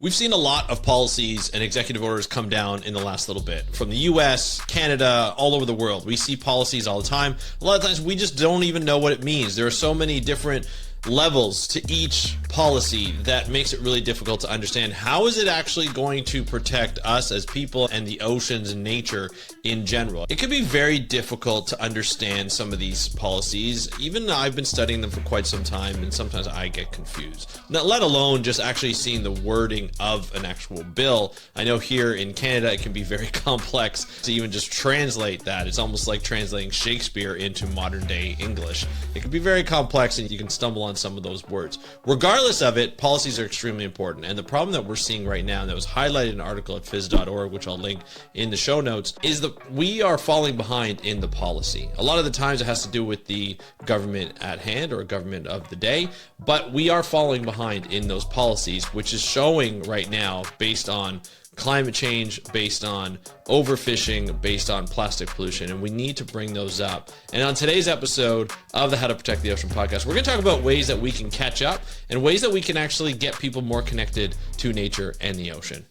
We've seen a lot of policies and executive orders come down in the last little bit. From the US, Canada, all over the world. We see policies all the time. A lot of times we just don't even know what it means. There are so many different levels to each policy that makes it really difficult to understand. How is it actually going to protect us as people and the oceans and nature in general? It can be very difficult to understand some of these policies. Even I've been studying them for quite some time, and sometimes I get confused. Now, let alone just actually seeing the wording of an actual bill. I know here in Canada it can be very complex to even just translate that. It's almost like translating Shakespeare into modern day English. It can be very complex and you can stumble on some of those words. Regardless of it, policies are extremely important. And the problem that we're seeing right now, and that was highlighted in an article at phys.org, which I'll link in the show notes, is that we are falling behind in the policy. A lot of the times it has to do with the government at hand or government of the day, but we are falling behind in those policies, which is showing right now based on climate change, based on overfishing, based on plastic pollution, and we need to bring those up. And on today's episode of the How to Protect the Ocean podcast, we're going to talk about ways that we can catch up and ways that we can actually get people more connected to nature and the ocean.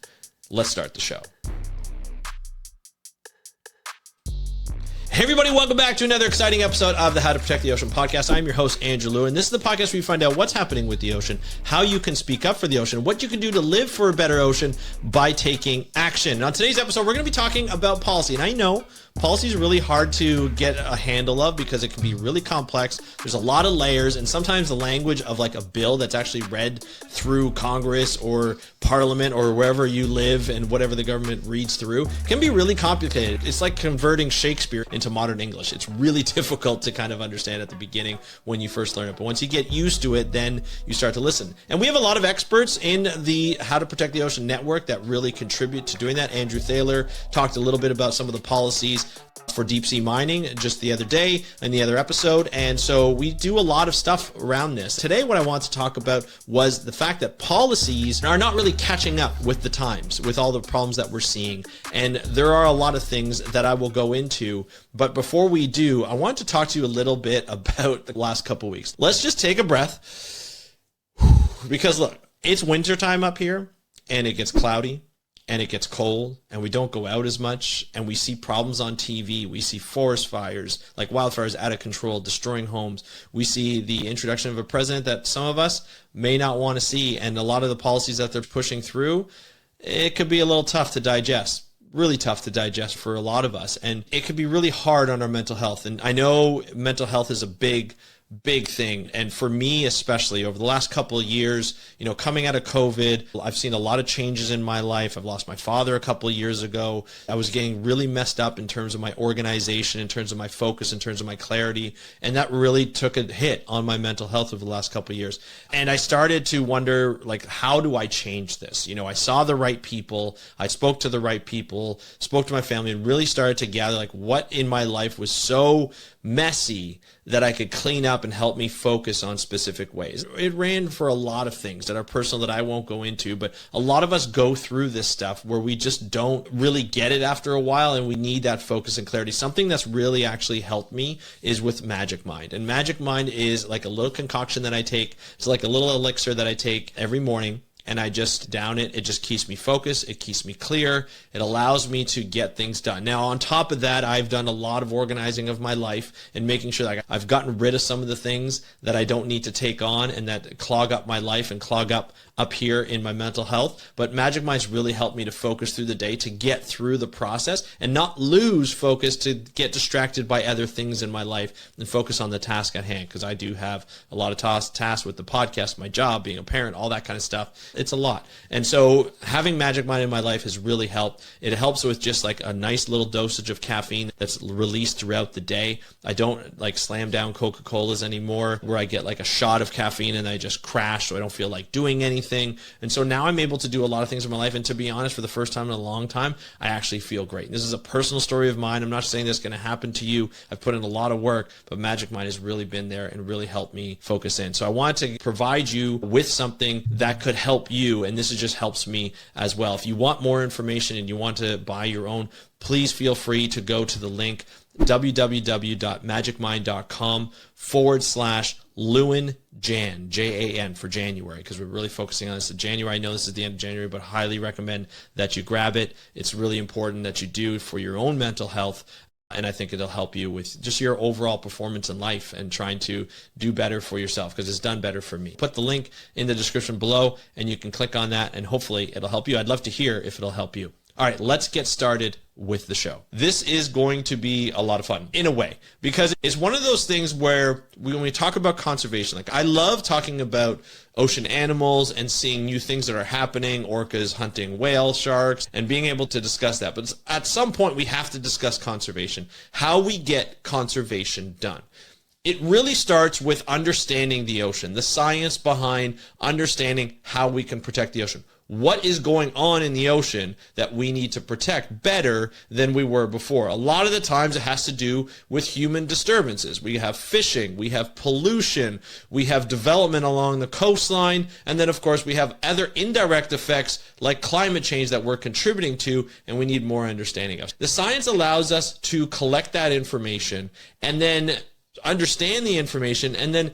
Let's start the show. Hey everybody, welcome back to another exciting episode of the How to Protect the Ocean podcast. I'm your host, Andrew Liu, and this is the podcast where you find out what's happening with the ocean, how you can speak up for the ocean, what you can do to live for a better ocean by taking action. And on today's episode, we're going to be talking about policy. And I know policy is really hard to get a handle of because it can be really complex. There's a lot of layers, and sometimes the language of like a bill that's actually read through Congress or Parliament or wherever you live and whatever the government reads through can be really complicated. It's like converting Shakespeare into modern English. It's really difficult to kind of understand at the beginning when you first learn it. But once you get used to it, then you start to listen. And we have a lot of experts in the How to Protect the Ocean network that really contribute to doing that. Andrew Thaler talked a little bit about some of the policies for deep sea mining just the other day in the other episode. And so we do a lot of stuff around this. Today, what I want to talk about was the fact that policies are not really catching up with the times, with all the problems that we're seeing. And there are a lot of things that I will go into. But before we do, I want to talk to you a little bit about the last couple weeks. Let's just take a breath. Because look, it's wintertime up here and it gets cloudy. And it gets cold, and we don't go out as much, and we see problems on TV. We see forest fires, like wildfires out of control, destroying homes. We see the introduction of a president that some of us may not want to see, and a lot of the policies that they're pushing through, it could be a little tough to digest. Really tough to digest for a lot of us, and it could be really hard on our mental health. And I know mental health is a big thing. And for me, especially over the last couple of years, coming out of COVID, I've seen a lot of changes in my life. I've lost my father a couple of years ago. I was getting really messed up in terms of my organization, in terms of my focus, in terms of my clarity. And that really took a hit on my mental health over the last couple of years. And I started to wonder, how do I change this? I saw the right people. I spoke to the right people, spoke to my family, and really started to gather what in my life was so messy that I could clean up and help me focus on specific ways. It ran for a lot of things that are personal that I won't go into, but a lot of us go through this stuff where we just don't really get it after a while, and we need that focus and clarity. Something that's really actually helped me is with Magic Mind. And Magic Mind is like a little concoction that I take. It's like a little elixir that I take every morning. And I just down it. It just keeps me focused. It keeps me clear. It allows me to get things done. Now, on top of that, I've done a lot of organizing of my life and making sure that I've gotten rid of some of the things that I don't need to take on and that clog up my life and clog up here in my mental health. But Magic Mind's really helped me to focus through the day, to get through the process and not lose focus, to get distracted by other things in my life and focus on the task at hand. Because I do have a lot of tasks with the podcast, my job, being a parent, all that kind of stuff. It's a lot. And so having Magic Mind in my life has really helped. It helps with just a nice little dosage of caffeine that's released throughout the day. I don't slam down Coca-Colas anymore where I get a shot of caffeine and I just crash, so I don't feel like doing anything. And so now I'm able to do a lot of things in my life. And to be honest, for the first time in a long time, I actually feel great. And this is a personal story of mine. I'm not saying this is going to happen to you. I've put in a lot of work, but Magic Mind has really been there and really helped me focus in. So I wanted to provide you with something that could help you, and this just helps me as well. If you want more information and you want to buy your own, please feel free to go to the link www.magicmind.com Lewin Jan, Jan for January, because we're really focusing on this in January. I know this is the end of January, but highly recommend that you grab it. It's really important that you do for your own mental health. And I think it'll help you with just your overall performance in life and trying to do better for yourself, because it's done better for me. Put the link in the description below and you can click on that and hopefully it'll help you. I'd love to hear if it'll help you. All right, let's get started with the show. This is going to be a lot of fun in a way, because it's one of those things where when we talk about conservation, like I love talking about ocean animals and seeing new things that are happening, orcas hunting whale sharks, and being able to discuss that. But at some point we have to discuss conservation, how we get conservation done. It really starts with understanding the ocean, the science behind understanding how we can protect the ocean. What is going on in the ocean that we need to protect better than we were before? A lot of the times it has to do with human disturbances. We have fishing, we have pollution, we have development along the coastline, and then of course we have other indirect effects like climate change that we're contributing to and we need more understanding of. The science allows us to collect that information and then understand the information, and then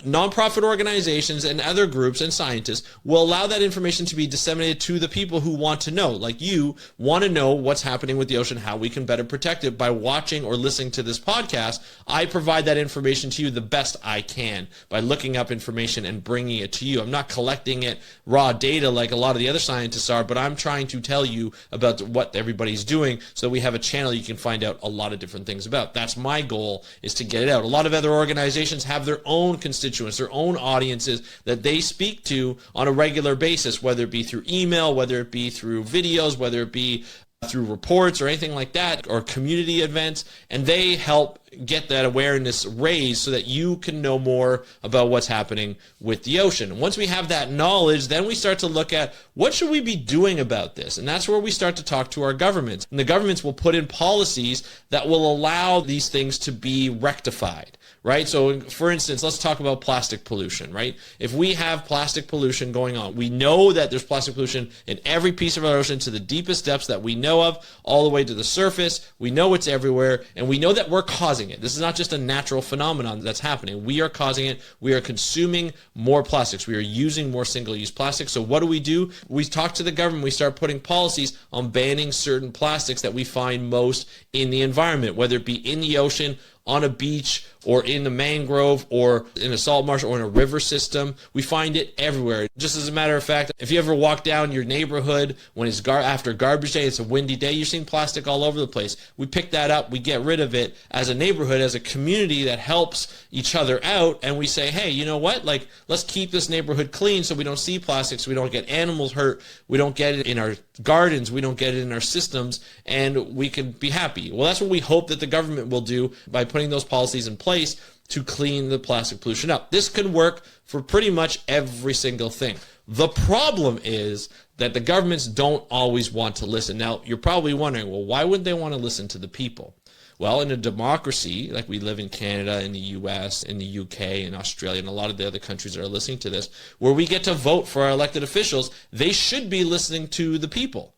nonprofit organizations and other groups and scientists will allow that information to be disseminated to the people who want to know. Like you want to know what's happening with the ocean, how we can better protect it by watching or listening to this podcast. I provide that information to you the best I can by looking up information and bringing it to you. I'm not collecting it raw data like a lot of the other scientists are, but I'm trying to tell you about what everybody's doing so we have a channel you can find out a lot of different things about. That's my goal, is to get it out. A lot of other organizations have their own constituents, their own audiences that they speak to on a regular basis, whether it be through email, whether it be through videos, whether it be through reports or anything like that, or community events, and they help get that awareness raised so that you can know more about what's happening with the ocean. Once we have that knowledge, then we start to look at what should we be doing about this, and that's where we start to talk to our governments, and the governments will put in policies that will allow these things to be rectified. Right? So for instance, let's talk about plastic pollution, right? If we have plastic pollution going on, we know that there's plastic pollution in every piece of our ocean to the deepest depths that we know of, all the way to the surface. We know it's everywhere, and we know that we're causing it. This is not just a natural phenomenon that's happening. We are causing it. We are consuming more plastics. We are using more single-use plastics. So what do? We talk to the government. We start putting policies on banning certain plastics that we find most in the environment, whether it be in the ocean, on a beach, or in the mangrove, or in a salt marsh, or in a river system. We find it everywhere. Just as a matter of fact, if you ever walk down your neighborhood when it's after garbage day, it's a windy day, you're seeing plastic all over the place. We pick that up, we get rid of it as a neighborhood, as a community that helps each other out, and we say, hey, you know what? Like, let's keep this neighborhood clean so we don't see plastics, so we don't get animals hurt, we don't get it in our gardens, we don't get it in our systems, and we can be happy. Well, that's what we hope that the government will do by putting those policies in place to clean the plastic pollution up. This can work for pretty much every single thing. The problem is that the governments don't always want to listen. Now, you're probably wondering, well, why wouldn't they want to listen to the people? Well, in a democracy, like we live in Canada, in the US, in the UK, in Australia, and a lot of the other countries that are listening to this, where we get to vote for our elected officials, they should be listening to the people.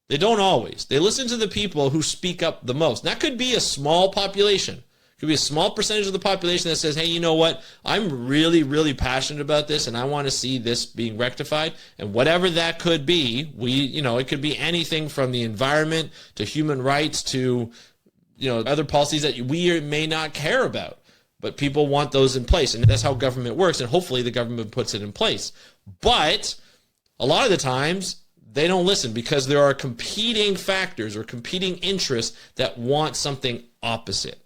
They don't always. They listen to the people who speak up the most. That could be a small population. Could be a small percentage of the population that says, hey, you know what? I'm really, really passionate about this and I want to see this being rectified. And whatever that could be, it could be anything from the environment to human rights to, other policies that we may not care about. But people want those in place. And that's how government works. And hopefully the government puts it in place. But a lot of the times they don't listen because there are competing factors or competing interests that want something opposite.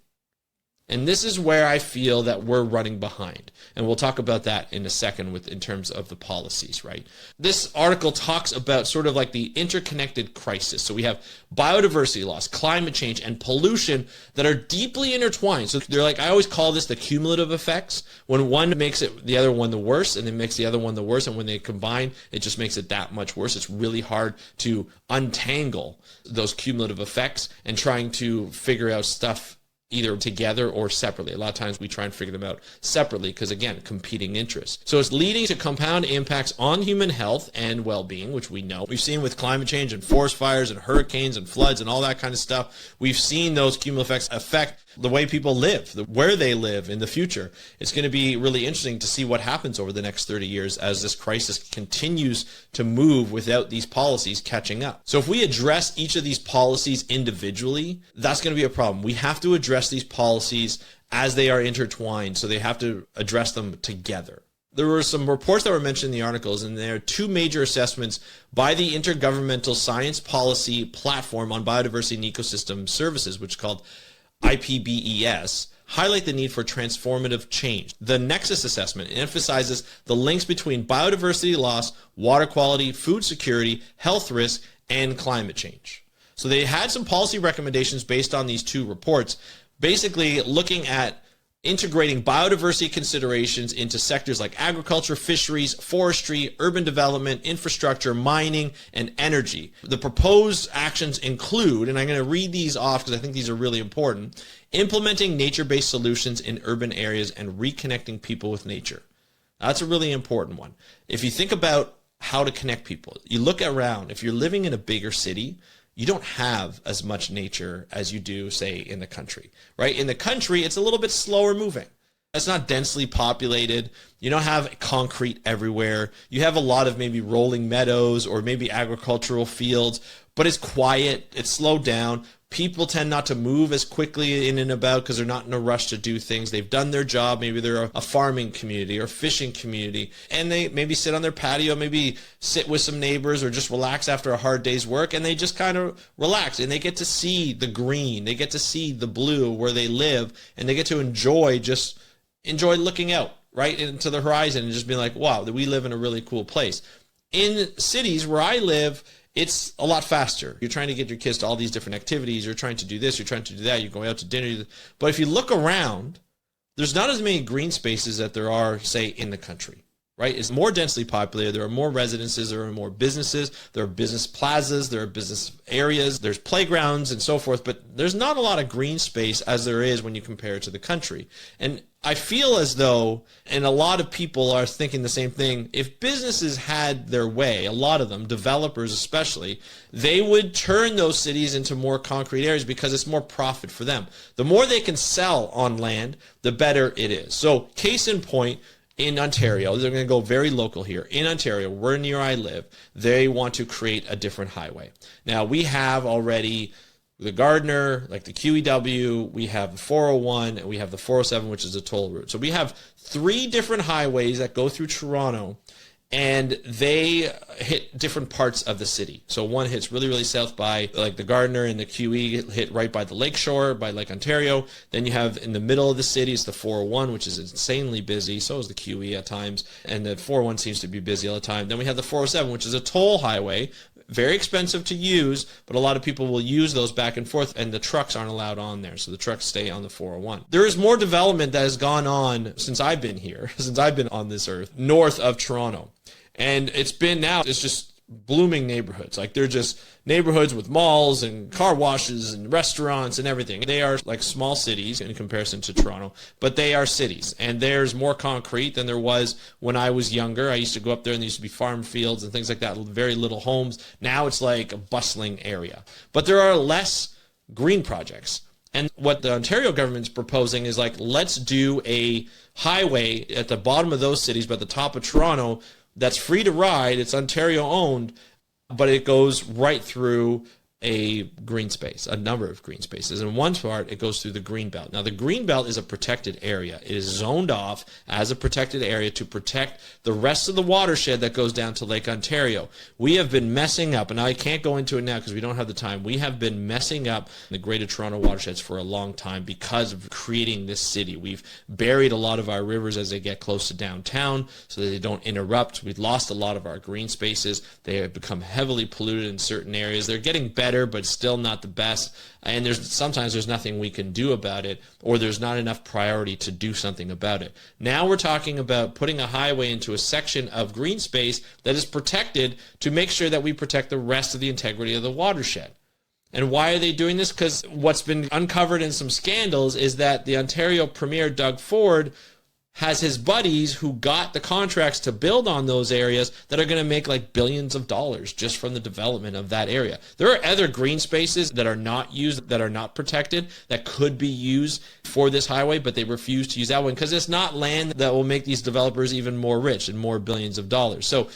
And this is where I feel that we're running behind. And we'll talk about that in a second in terms of the policies, right? This article talks about sort of like the interconnected crisis. So we have biodiversity loss, climate change, and pollution that are deeply intertwined. So they're like, I always call this the cumulative effects. When one makes it the other one the worse, and then makes the other one the worse, and when they combine, it just makes it that much worse. It's really hard to untangle those cumulative effects and trying to figure out stuff either together or separately. A lot of times we try and figure them out separately because, again, competing interests. So it's leading to compound impacts on human health and well-being, which we know. We've seen with climate change and forest fires and hurricanes and floods and all that kind of stuff. We've seen those cumulative effects affect the way people live, where they live in the future. It's going to be really interesting to see what happens over the next 30 years as this crisis continues to move without these policies catching up. So if we address each of these policies individually, that's going to be a problem. We have to address these policies as they are intertwined, so they have to address them together. There were some reports that were mentioned in the articles, and there are two major assessments by the Intergovernmental Science Policy Platform on Biodiversity and Ecosystem Services, which is called IPBES, highlight the need for transformative change. The Nexus assessment emphasizes the links between biodiversity loss, water quality, food security, health risk, and climate change. So they had some policy recommendations based on these two reports, basically looking at integrating biodiversity considerations into sectors like agriculture, fisheries, forestry, urban development, infrastructure, mining, and energy. The proposed actions include, and I'm going to read these off because I think these are really important, implementing nature-based solutions in urban areas and reconnecting people with nature. That's a really important one. If you think about how to connect people, you look around, if you're living in a bigger city, you don't have as much nature as you do, say, in the country, right? In the country, it's a little bit slower moving. It's not densely populated. You don't have concrete everywhere. You have a lot of maybe rolling meadows or maybe agricultural fields, but it's quiet. It's slowed down. People tend not to move as quickly in and about because they're not in a rush to do things. They've done their job. Maybe they're a farming community or fishing community, and they maybe sit on their patio, maybe sit with some neighbors or just relax after a hard day's work, and they just kind of relax, and they get to see the green. They get to see the blue where they live, and they get to enjoy looking out right into the horizon and just being like, wow, we live in a really cool place. In cities where I live, it's a lot faster. You're trying to get your kids to all these different activities. You're trying to do this. You're trying to do that. You're going out to dinner. But if you look around, there's not as many green spaces that there are, say, in the country, right? It's more densely populated. There are more residences. There are more businesses. There are business plazas. There are business areas. There's playgrounds and so forth. But there's not a lot of green space as there is when you compare it to the country. And I feel as though, and a lot of people are thinking the same thing, if businesses had their way, a lot of them, developers especially, they would turn those cities into more concrete areas because it's more profit for them. The more they can sell on land, the better it is. So case in point, in Ontario, they're going to go very local here. In Ontario, where near I live, they want to create a different highway. Now, we have already the Gardiner, like the QEW, we have the 401, and we have the 407, which is a toll route. So we have 3 different highways that go through Toronto, and they hit different parts of the city. So one hits really, really south by like the Gardiner, and the QE hit right by the lakeshore, by Lake Ontario. Then you have in the middle of the city, it's the 401, which is insanely busy. So is the QE at times. And the 401 seems to be busy all the time. Then we have the 407, which is a toll highway, very expensive to use, but a lot of people will use those back and forth, and the trucks aren't allowed on there. So the trucks stay on the 401. There is more development that has gone on since I've been here, since I've been on this earth, north of Toronto. And it's just blooming neighborhoods. Like they're just neighborhoods with malls and car washes and restaurants and everything. They are like small cities in comparison to Toronto, but they are cities. And there's more concrete than there was when I was younger. I used to go up there and there used to be farm fields and things like that, very little homes. Now it's like a bustling area. But there are less green projects. And what the Ontario government's proposing is like, let's do a highway at the bottom of those cities, but at the top of Toronto, that's free to ride. It's Ontario owned, but it goes right through a green space, a number of green spaces. In one part, it goes through the green belt. Now, the green belt is a protected area. It is zoned off as a protected area to protect the rest of the watershed that goes down to Lake Ontario. We have been messing up, and I can't go into it now because we don't have the time. We have been messing up the Greater Toronto watersheds for a long time because of creating this city. We've buried a lot of our rivers as they get close to downtown so that they don't interrupt. We've lost a lot of our green spaces. They have become heavily polluted in certain areas. They're getting better, but still not the best. And sometimes there's nothing we can do about it, or there's not enough priority to do something about it. Now we're talking about putting a highway into a section of green space that is protected to make sure that we protect the rest of the integrity of the watershed. And why are they doing this? Because what's been uncovered in some scandals is that the Ontario Premier, Doug Ford, has his buddies who got the contracts to build on those areas that are going to make like billions of dollars just from the development of that area. There are other green spaces that are not used, that are not protected, that could be used for this highway, but they refuse to use that one because it's not land that will make these developers even more rich and more billions of dollars. So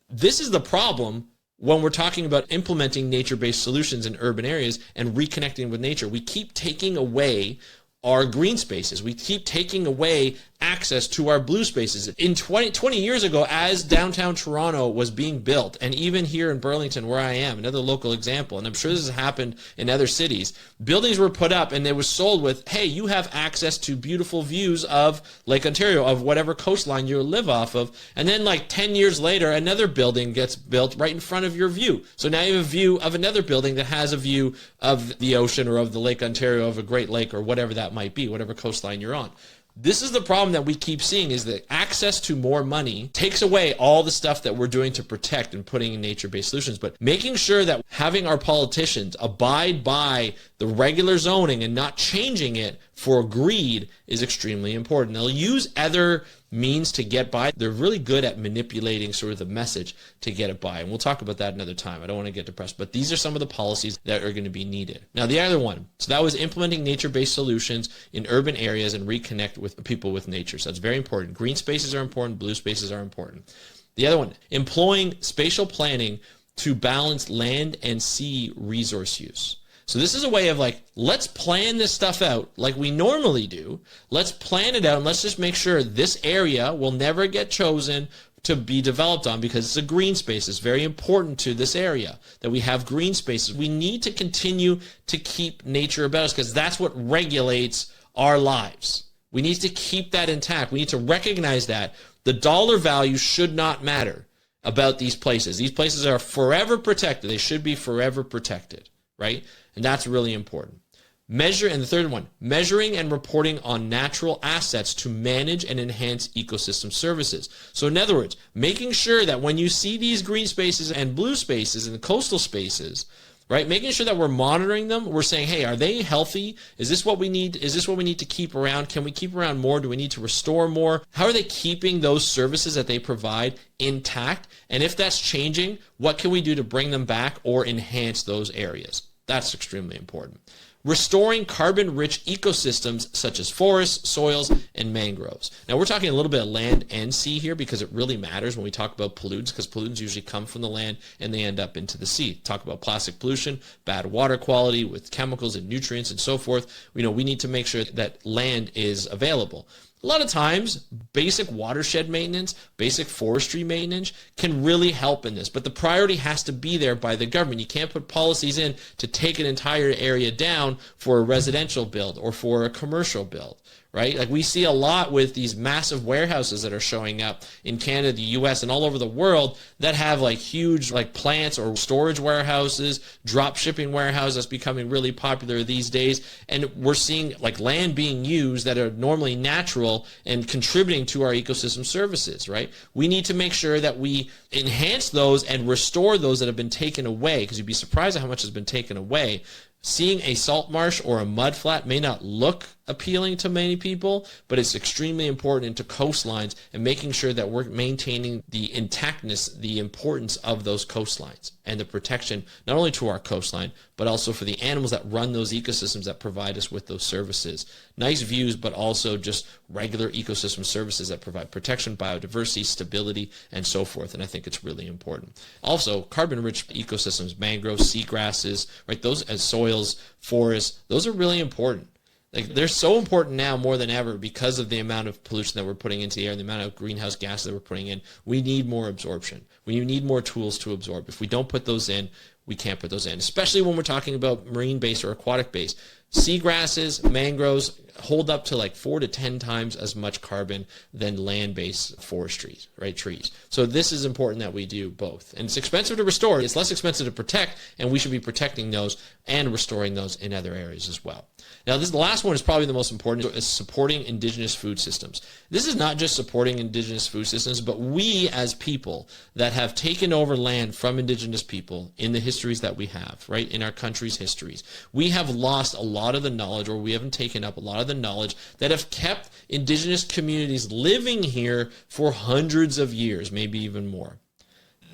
this is the problem when we're talking about implementing nature-based solutions in urban areas and reconnecting with nature. We keep taking away our green spaces. We keep taking away access to our blue spaces. In 20 years ago, as downtown Toronto was being built, and even here in Burlington where I am, another local example, and I'm sure this has happened in other cities, buildings were put up and they were sold with, hey, you have access to beautiful views of Lake Ontario, of whatever coastline you live off of. And then like 10 years later, another building gets built right in front of your view. So now you have a view of another building that has a view of the ocean or of the Lake Ontario, of a Great Lake or whatever that might be, whatever coastline you're on. This is the problem that we keep seeing, is that access to more money takes away all the stuff that we're doing to protect and putting in nature-based solutions. But making sure that having our politicians abide by the regular zoning and not changing it for greed is extremely important. They'll use other means to get by. They're really good at manipulating sort of the message to get it by. And we'll talk about that another time. I don't want to get depressed, but these are some of the policies that are going to be needed. Now, the other one, so that was implementing nature-based solutions in urban areas and reconnect with people with nature. So that's very important. Green spaces are important. Blue spaces are important. The other one, employing spatial planning to balance land and sea resource use. So this is a way of like, let's plan this stuff out like we normally do. Let's plan it out and let's just make sure this area will never get chosen to be developed on because it's a green space. It's very important to this area that we have green spaces. We need to continue to keep nature about us because that's what regulates our lives. We need to keep that intact. We need to recognize that the dollar value should not matter about these places. These places are forever protected. They should be forever protected, right? And that's really important. And the third one, measuring and reporting on natural assets to manage and enhance ecosystem services. So in other words, making sure that when you see these green spaces and blue spaces and the coastal spaces, right, making sure that we're monitoring them, we're saying, hey, are they healthy? Is this what we need? Is this what we need to keep around? Can we keep around more? Do we need to restore more? How are they keeping those services that they provide intact? And if that's changing, what can we do to bring them back or enhance those areas? That's extremely important. Restoring carbon-rich ecosystems such as forests, soils, and mangroves. Now, we're talking a little bit of land and sea here because it really matters when we talk about pollutants, because pollutants usually come from the land and they end up into the sea. Talk about plastic pollution, bad water quality with chemicals and nutrients and so forth. We need to make sure that land is available. A lot of times, basic watershed maintenance, basic forestry maintenance can really help in this, but the priority has to be there by the government. You can't put policies in to take an entire area down for a residential build or for a commercial build, right? Like we see a lot with these massive warehouses that are showing up in Canada, the US, and all over the world that have like huge like plants or storage warehouses, drop shipping warehouses that's becoming really popular these days. And we're seeing like land being used that are normally natural and contributing to our ecosystem services, right? We need to make sure that we enhance those and restore those that have been taken away, because you'd be surprised at how much has been taken away. Seeing a salt marsh or a mud flat may not look appealing to many people, but it's extremely important to coastlines and making sure that we're maintaining the intactness, the importance of those coastlines and the protection, not only to our coastline, but also for the animals that run those ecosystems that provide us with those services. Nice views, but also just regular ecosystem services that provide protection, biodiversity, stability, and so forth. And I think it's really important. Also, carbon-rich ecosystems, mangroves, seagrasses, right? Those as soils, forests, those are really important. Like they're so important now more than ever because of the amount of pollution that we're putting into the air and the amount of greenhouse gases that we're putting in. We need more absorption. We need more tools to absorb. If we don't put those in, we can't put those in, especially when we're talking about marine-based or aquatic-based. Seagrasses, mangroves hold up to like 4 to 10 times as much carbon than land-based forestry, right? Trees. So this is important that we do both. And it's expensive to restore. It's less expensive to protect, and we should be protecting those and restoring those in other areas as well. Now, the last one is probably the most important, is supporting Indigenous food systems. This is not just supporting Indigenous food systems, but we as people that have taken over land from Indigenous people in the histories that we have, right, in our country's histories, we have lost a lot lot of the knowledge, or we haven't taken up a lot of the knowledge that have kept Indigenous communities living here for hundreds of years, maybe even more.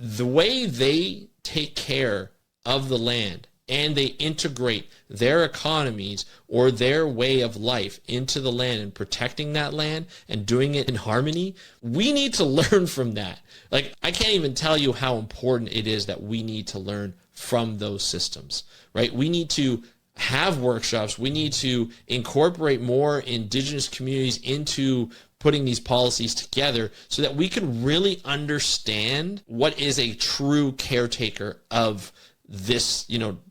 The way they take care of the land and they integrate their economies or their way of life into the land and protecting that land and doing it in harmony, we need to learn from that. Like, I can't even tell you how important it is that we need to learn from those systems, right? We need to have workshops. We need to incorporate more Indigenous communities into putting these policies together so that we can really understand what is a true caretaker of this,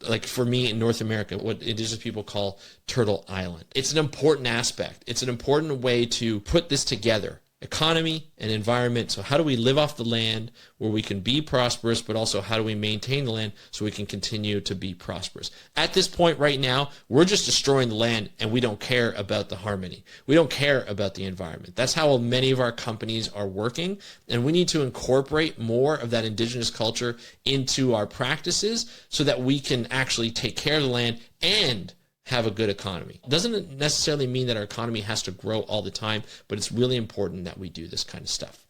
like for me in North America, what Indigenous people call Turtle Island. It's an important aspect. It's an important way to put this together. Economy and environment. So how do we live off the land where we can be prosperous, but also how do we maintain the land so we can continue to be prosperous? At this point right now, we're just destroying the land and we don't care about the harmony. We don't care about the environment. That's how many of our companies are working, and we need to incorporate more of that Indigenous culture into our practices so that we can actually take care of the land and have a good economy. It doesn't necessarily mean that our economy has to grow all the time, but it's really important that we do this kind of stuff.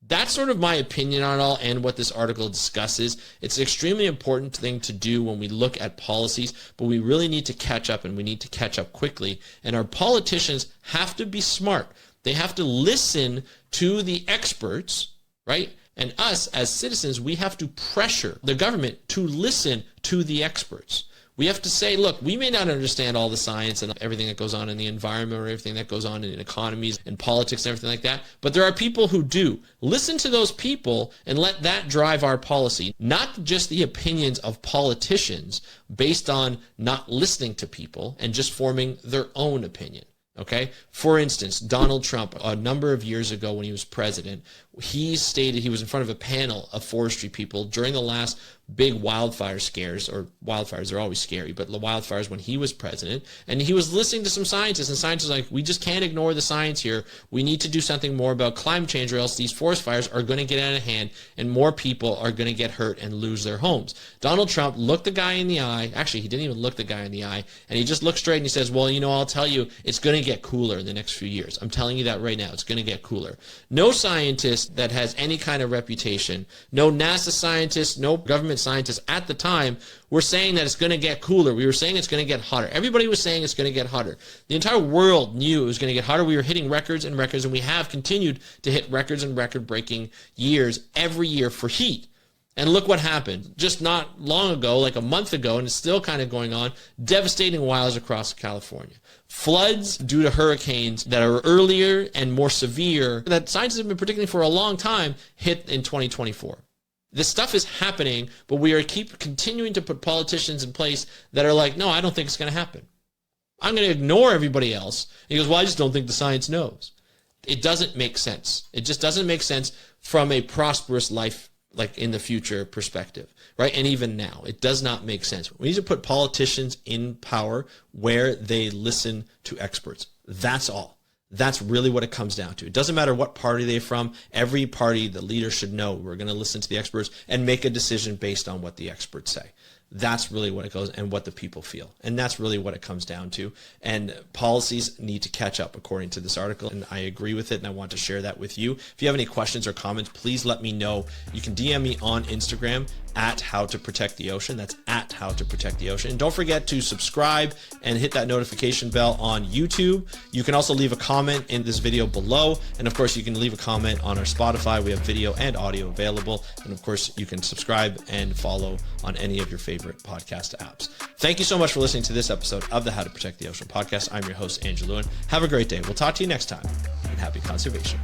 That's sort of my opinion on it all and what this article discusses. It's an extremely important thing to do when we look at policies, but we really need to catch up, and we need to catch up quickly. And our politicians have to be smart. They have to listen to the experts, right? And us as citizens, we have to pressure the government to listen to the experts. We have to say, look, we may not understand all the science and everything that goes on in the environment or everything that goes on in economies and politics and everything like that, but there are people who do. Listen to those people and let that drive our policy, not just the opinions of politicians based on not listening to people and just forming their own opinion. Okay. For instance, Donald Trump, a number of years ago when he was president, he stated he was in front of a panel of forestry people during the last big wildfire scares, or wildfires are always scary, but the wildfires when he was president, and he was listening to some scientists, and scientists were like, we just can't ignore the science here. We need to do something more about climate change, or else these forest fires are going to get out of hand and more people are going to get hurt and lose their homes. Donald Trump looked the guy in the eye. Actually, he didn't even look the guy in the eye, and he just looked straight and he says, well, I'll tell you, it's going to get cooler in the next few years. I'm telling you that right now. It's going to get cooler. No scientist that has any kind of reputation, no NASA scientists, no government scientists at the time were saying that it's going to get cooler. We were saying it's going to get hotter. Everybody was saying it's going to get hotter. The entire world knew it was going to get hotter. We were hitting records and records, and we have continued to hit records and record-breaking years every year for heat. And look what happened. Just not long ago, like a month ago, and it's still kind of going on, devastating wildfires across California. Floods due to hurricanes that are earlier and more severe that scientists have been predicting for a long time hit in 2024. This stuff is happening, but we are continuing to put politicians in place that are like, no, I don't think it's going to happen. I'm going to ignore everybody else. And he goes, well, I just don't think the science knows. It doesn't make sense. It just doesn't make sense from a prosperous life, like in the future perspective, right? And even now, it does not make sense. We need to put politicians in power where they listen to experts. That's all. That's really what it comes down to. It doesn't matter what party they're from. Every party, the leader should know we're going to listen to the experts and make a decision based on what the experts say. That's really what it goes, and what the people feel. And that's really what it comes down to. And policies need to catch up according to this article. And I agree with it, and I want to share that with you. If you have any questions or comments, please let me know. You can DM me on Instagram at How to Protect the Ocean. That's at How to Protect the Ocean. And don't forget to subscribe and hit that notification bell on YouTube. You can also leave a comment in this video below. And of course, you can leave a comment on our Spotify. We have video and audio available. And of course, you can subscribe and follow on any of your favorite podcast apps. Thank you so much for listening to this episode of the How to Protect the Ocean podcast. I'm your host, Andrew Lewin. Have a great day. We'll talk to you next time, and happy conservation.